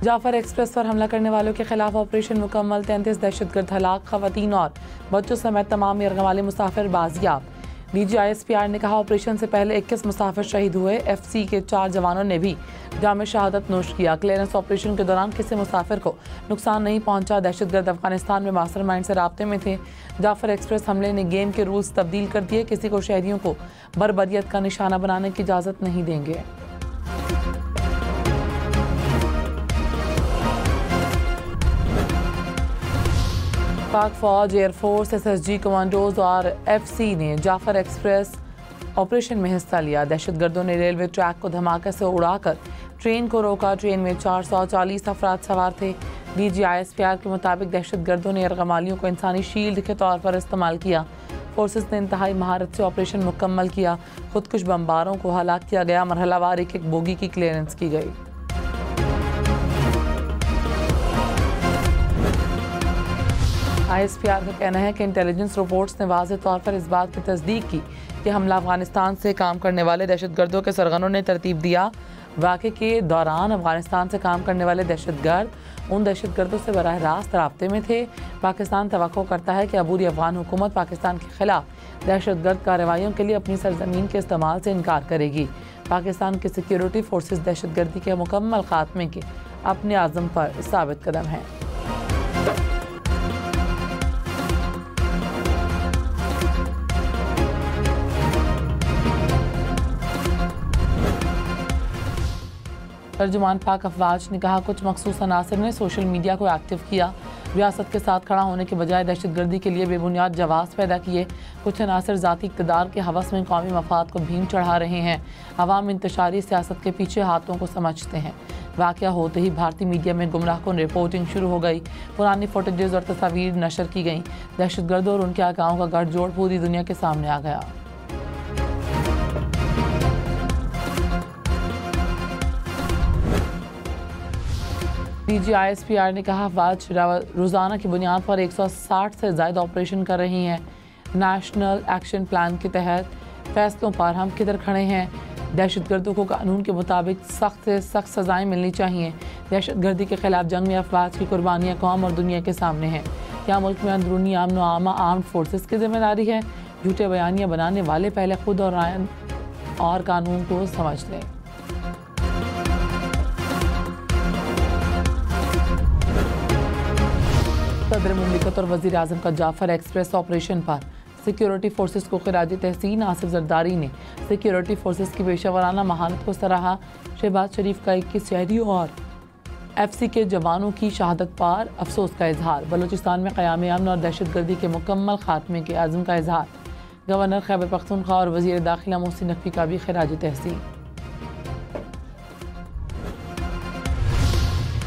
Jafar express पर हमला करने वालों के खिलाफ ऑपरेशन मुकम्मल। 33 दहशतगर्द हलाक, खवातीन और बच्चों समेत तमाम यरगन वाले मुसाफिर बाजियाब। DGISPR ने कहा ऑपरेशन से पहले 21 मुसाफिर शहीद हुए। FC के 4 जवानों ने भी जाम शहादत नोश किया। क्लियरेंस ऑपरेशन के दौरान किसी मुसाफिर को नुकसान नहीं पहुंचा। दहशतगर्द अफगानिस्तान में मास्टरमाइंड से राब्ते में थे। जाफर एक्सप्रेस हमले ने गेम के रूल्स तब्दील कर दिए। किसी को शहरियों को बर्बरियत का निशाना बनाने की इजाज़त नहीं देंगे। पाक फौज, एयरफोर्स, SSG कमांडोज और FC ने जाफर एक्सप्रेस ऑपरेशन में हिस्सा लिया। दहशतगर्दों ने रेलवे ट्रैक को धमाके से उड़ाकर ट्रेन को रोका। ट्रेन में 440 अफराद सवार थे। DGISPR के मुताबिक दहशतगर्दों ने यरगमालियों को इंसानी शील्ड के तौर पर इस्तेमाल किया। फोर्सेस ने इंतहाई महारत से ऑपरेशन मुकम्मल किया। खुदकुश बमबारों को हलाक किया गया। मरहलावार एक बोगी की क्लियरेंस की गई। ISPR का कहना है कि इंटेलिजेंस रिपोर्ट्स ने वाज़ेह तौर पर इस बात की तस्दीक की कि हमला अफगानिस्तान से काम करने वाले दहशतगर्दों के सरगनों ने तरतीब दिया। वाक़े के दौरान अफगानिस्तान से काम करने वाले दहशतगर्द उन दहशतगर्दों से बराह रास्त राब्ते में थे। पाकिस्तान तवक्को करता है कि अबूरी अफगान हुकूमत पाकिस्तान के खिलाफ दहशतगर्द कार्रवाइयों के लिए अपनी सरजमीन के इस्तेमाल से इनकार करेगी। पाकिस्तान की सिक्योरिटी फोर्सेस दहशतगर्दी के मुकम्मल खात्मे के अपने आज़म पर साबित कदम हैं। तर्जुमान पाक अफवाज ने कहा कुछ मखसूस अनासर ने सोशल मीडिया को एक्टिव किया। रियासत के साथ खड़ा होने के बजाय दहशतगर्दी के लिए बेबुनियाद जवाब पैदा किए। कुछ अनासर ज़ाती इक़्तिदार के हवस में कौमी मफाद को भीम चढ़ा रहे हैं। अवाम इंतशारी सियासत के पीछे हाथों को समझते हैं। वाक़या होते ही भारतीय मीडिया में गुमराहकुन रिपोर्टिंग शुरू हो गई। पुरानी फुटेजेस और तस्वीर नशर की गई। दहशतगर्दों और उनके आकाओं का गठजोड़ पूरी दुनिया के सामने आ गया। DGISPR ने कहा अफवाज रोज़ाना की बुनियाद पर 160 से ज़ायद ऑपरेशन कर रही हैं। नेशनल एक्शन प्लान के तहत फैसलों पर हम किधर खड़े हैं। दहशतगर्दों को कानून के मुताबिक सख्त से सख्त सज़ाएँ मिलनी चाहिए। दहशतगर्दी के खिलाफ जंग में अफवाज की कुर्बानियाँ कौम और दुनिया के सामने हैं। क्या मुल्क में अंदरूनी अमन व आमा आर्म्ड फोर्सेस की जिम्मेदारी है? झूठे बयानियाँ बनाने वाले पहले खुद और आयन और कानून को समझ लें। सदर मुमलिकत और वज़ीर आज़म का जाफर एक्सप्रेस ऑपरेशन पर सिक्योरिटी फोर्सेस को खिराज तहसीन आसिफ जरदारी ने सिक्योरिटी फोर्सेस की पेशेवराना महारत को सराहा। शहबाज शरीफ का 21 शहरियों और FC के जवानों की शहादत पर अफसोस का इजहार। बलूचिस्तान में क़याम अमन और दहशतगर्दी के मुकम्मल खात्मे के आज़म का इजहार। गवर्नर खैबर पख्तूनख्वा और वज़ीर दाखिला मोहसिन नकवी का भी खिराज तहसीन।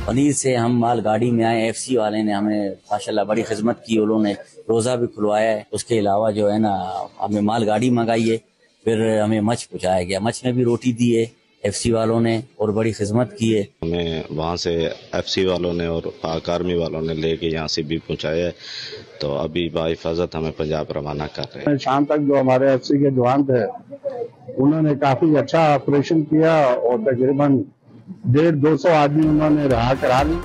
पनीर से हम माल गाड़ी में आए। FC वाले ने हमें माशाल्लाह बड़ी खिदमत की। उन्होंने रोज़ा भी खुलवाया है। उसके अलावा जो है ना हमें माल गाड़ी मंगाई है। फिर हमें मछ पहुँचाया गया। मछ में भी रोटी दी है FC वालों ने और बड़ी खिदमत की है। हमें वहाँ से FC वालों ने और पाक आर्मी वालों ने लेके यहाँ से भी पहुँचाया है। तो अभी बाहिफाजत हमें पंजाब रवाना कर रहे हैं। शाम तक जो हमारे FC के जवान थे उन्होंने काफ़ी अच्छा ऑपरेशन किया और तकरीबन 150-200 आदमी उन्होंने रहा करा ली।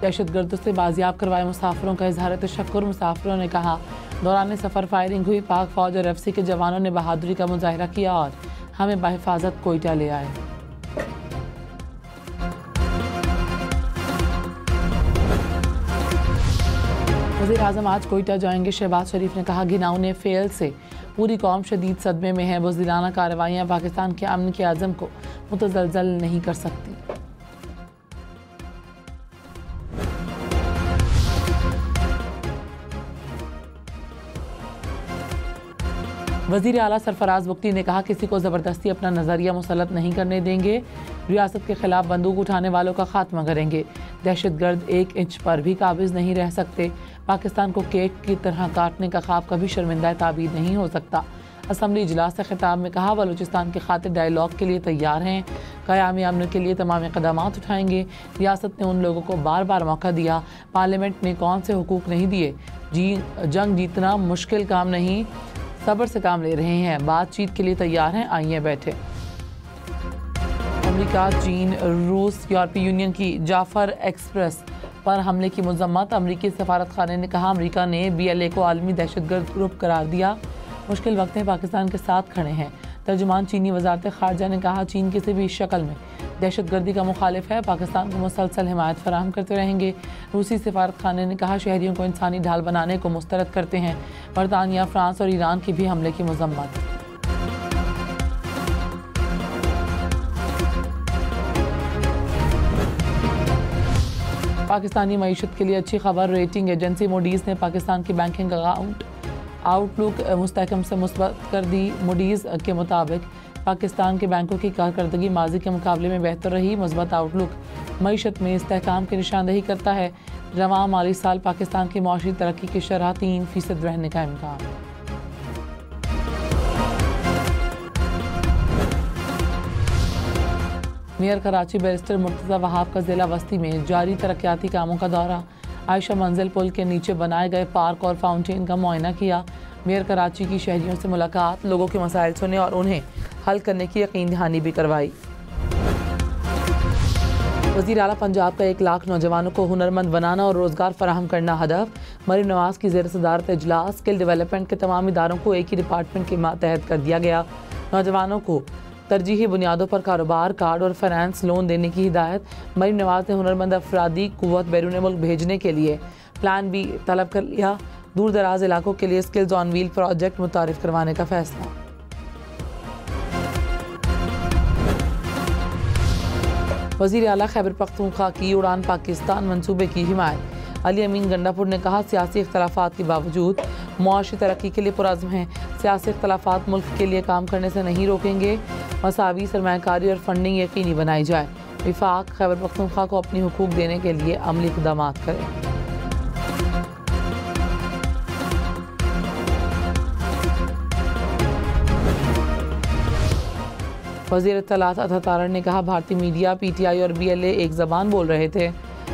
दहशतगर्दों से बाजियाब करवाए मुसाफिरों का इजहार तशक्कुर। मुसाफिरों ने कहा दौरान सफ़र फायरिंग हुई। पाक फौज और FC के जवानों ने बहादुरी का मुजाहिरा किया और हमें बाहिफाजत कोयटा ले आए। वज़ीर आज़म आज कोयटा जाएंगे। शहबाज शरीफ ने कहा घिनौने फेल से पूरी कौम शदीद सदमे में है। बुज़दिलाना कार्रवाइयाँ पाकिस्तान के अमन के आज़म को मुतज़लज़ल नहीं कर सकती। वज़ीर आला सरफराज बुख्ती ने कहा किसी को ज़बरदस्ती अपना नज़रिया मुसल्लत नहीं करने देंगे। रियासत के खिलाफ बंदूक उठाने वालों का खात्मा करेंगे। दहशतगर्द 1 इंच पर भी काबिज़ नहीं रह सकते। पाकिस्तान को केक की तरह काटने का ख्वाब कभी शर्मिंदा ताबीर नहीं हो सकता। असम्बली इजलास से खिताब में कहा बलूचिस्तान की खातिर डायलॉग के लिए तैयार हैं। क़याम अमन के लिए तमाम इक़दामात उठाएंगे। रियासत ने उन लोगों को बार बार मौका दिया। पार्लियामेंट ने कौन से हुकूक नहीं दिए। जंग जीतना मुश्किल काम नहीं, सब्र से काम ले रहे हैं। बातचीत के लिए तैयार हैं, आइए बैठे। अमेरिका, चीन, रूस, यूरोपीय यूनियन की जाफर एक्सप्रेस पर हमले की मजम्मत। अमेरिकी सफारत खाने ने कहा अमेरिका ने BLA को आलमी दहशतगर्द ग्रुप करार दिया। मुश्किल वक्त में पाकिस्तान के साथ खड़े हैं। तर्जुमान चीनी वजारत खारजा ने कहा चीन किसी भी शक्ल में दहशतगर्दी का मुखालिफ है, पाकिस्तान को मुसलसल हिमायत फराहम करते रहेंगे। रूसी सफारत खाने ने कहा शहरियों को इंसानी ढाल बनाने को मुस्तरद करते हैं। बरतानिया, फ्रांस और ईरान की भी हमले की मजम्मत। पाकिस्तानी मईशत के लिए अच्छी खबर। रेटिंग एजेंसी मूडीज़ ने पाकिस्तान की बैंकिंग आउटलुक मुस्तहकम से मुस्बत कर दी। मूडीज़ के मुताबिक पाकिस्तान के बैंकों की कारकर्दगी माजी के मुकाबले में बेहतर रही। मुस्बत आउटलुक मईशत में इस्तेहकाम की निशानदेही करता है। रवां माली साल पाकिस्तान की मुआशी तरक्की की शरह 3% रहने का इम्कान। मेयर कराची बैरिस्टर मुर्तज़ा वहाब का ज़िला वस्ती में जारी तरक्याती कामों का दौरा। आयशा मंजिल पुल के नीचे बनाए गए पार्क और फाउंटेन का मुआयना किया। मेयर कराची की शहरियों से मुलाकात, लोगों के मसाइल सुने और उन्हें हल करने की यकीन दहानी भी करवाई। वज़ीर आला पंजाब का 1 लाख नौजवानों को हुनरमंद बनाना और रोज़गार फराहम करना हदफ। मरीम नवाज की ज़ेर सदारत इजलास। स्किल डेवलपमेंट के तमाम इदारों को एक ही डिपार्टमेंट के तहत कर दिया गया। नौजवानों को तरजीही बुनियादों पर कारोबार, कार्ड और फाइनेंस लोन देने की हिदायत। मरीम नवाज ने हुनरमंद अफरादी कुव्वत बैरून मुल्क भेजने के लिए प्लान भी तलब कर लिया। दूर दराज इलाकों के लिए स्किल्स ऑन व्हील प्रोजेक्ट मुतारिफ करवाने का फैसला। वज़ीर आला खैबर पख्तूनख्वा की उड़ान पाकिस्तान मंसूबे की हिमायत। अली अमीन गंडापुर ने कहा सियासी इख्तलाफात के बावजूद मुआशी तरक्की के लिए पुरज़्म हैं। सियासी इख्तलाफात मुल्क के लिए काम करने से नहीं रोकेंगे। मसावी सरमायाकारी और फंडिंग यकीनी बनाई जाए। विफाक खैबर पख्तूनख्वा को अपनी हुकूक देने के लिए अमली इक़दामात करें। वज़ीर इत्तलात अता तारड़ ने कहा भारतीय मीडिया, PTI और BLA एक ज़बान बोल रहे थे।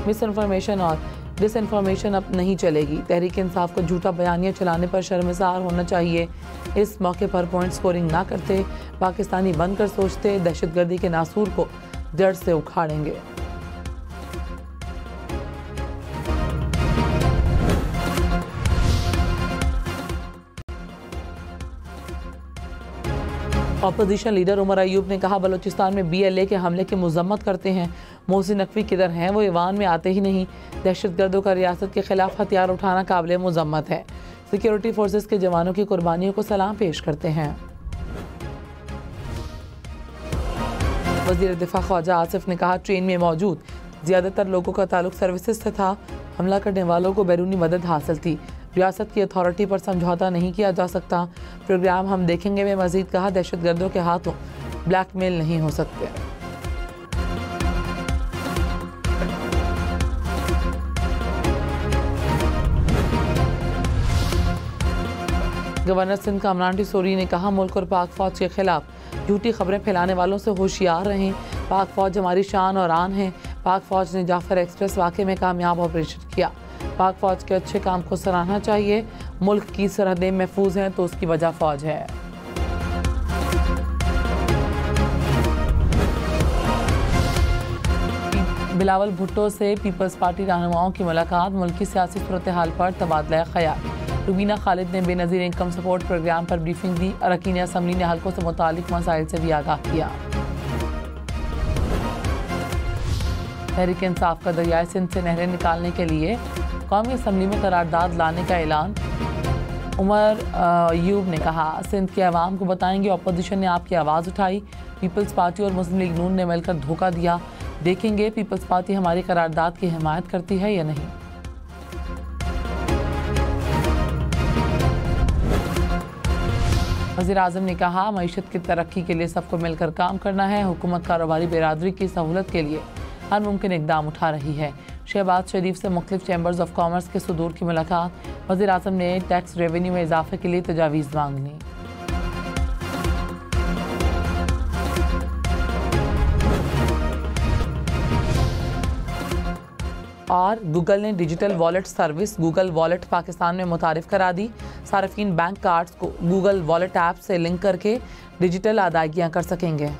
मिस इन्फॉर्मेशन और डिसइन्फॉर्मेशन अब नहीं चलेगी। तहरीक इंसाफ को झूठा बयानिया चलाने पर शर्मसार होना चाहिए। इस मौके पर पॉइंट स्कोरिंग ना करते, पाकिस्तानी बनकर सोचते, दहशतगर्दी के नासूर को जड़ से उखाड़ेंगे। अपोजिशन लीडर उमर अयूब ने कहा बलूचिस्तान में BLA के हमले की मजम्मत करते हैं। मोहसिन नकवी किधर हैं? वो ईवान में आते ही नहीं। दहशतगर्दों का रियासत के खिलाफ हथियार उठाना काबिल मजम्मत है। सिक्योरिटी फोर्सेस के जवानों की कुर्बानियों को सलाम पेश करते हैं। वज़ीर दिफा ख्वाजा आसिफ ने कहा ट्रेन में मौजूद ज़्यादातर लोगों का ताल्लुक सर्विसेज से था। हमला करने वालों को बैरूनी मदद हासिल थी। रियासत की अथॉरिटी पर समझौता नहीं किया जा सकता। प्रोग्राम हम देखेंगे में मजीद कहा दहशतगर्दों के हाथों ब्लैकमेल नहीं हो सकते। गवर्नर सिंध कामरान टिसोरी ने कहा मुल्क और पाक फौज के खिलाफ झूठी खबरें फैलाने वालों से होशियार रहें। पाक फौज हमारी शान और आन है। पाक फौज ने जाफर एक्सप्रेस वाक़े में कामयाब ऑपरेशन किया। पाक फौज के अच्छे काम को सराहना चाहिए। मुल्क की सरहदें महफूज हैं तो उसकी वजह फौज है। बिलावल भुट्टो से पीपल्स पार्टी रहनुमाओं की मुलाकात। मुल्क की सियासी सूरत हाल पर तबादला ख्याल। रुबीना खालिद ने बेनज़ीर इनकम सपोर्ट प्रोग्राम पर ब्रीफिंग दी। अरकान असम्बली ने हल्कों से मुतालिक मसाइल से भी आगाह किया। तहरीक इंसाफ का दरियाए सिंध से नहरें निकालने के लिए कौमी असम्बली में करारदाद लाने का ऐलान। उमर अयूब ने कहा सिंध के अवाम को बताएंगे अपोजिशन ने आपकी आवाज़ उठाई। पीपल्स पार्टी और मुस्लिम लीग नून ने मिलकर धोखा दिया। देखेंगे पीपल्स पार्टी हमारी करारदाद की हिमायत करती है या नहीं। वज़ीर आज़म ने कहा मईशत की तरक्की के लिए सबको मिलकर काम करना है। हुकूमत कारोबारी बिरादरी की सहूलत के लिए हर मुमकिन इक़दाम उठा रही है। शहबाज शरीफ से मुख्तलिफ चैम्बर्स ऑफ कॉमर्स के सदूर की मुलाकात। वज़ीर आज़म ने टैक्स रेवेन्यू में इजाफे के लिए तजावीज़ मांगी। और गूगल ने digital wallet service Google wallet Pakistan में मुतारिफ करा दी। सार्फिन बैंक कार्ड्स को गूगल वॉलेट ऐप से लिंक करके डिजिटल अदायगियाँ कर सकेंगे।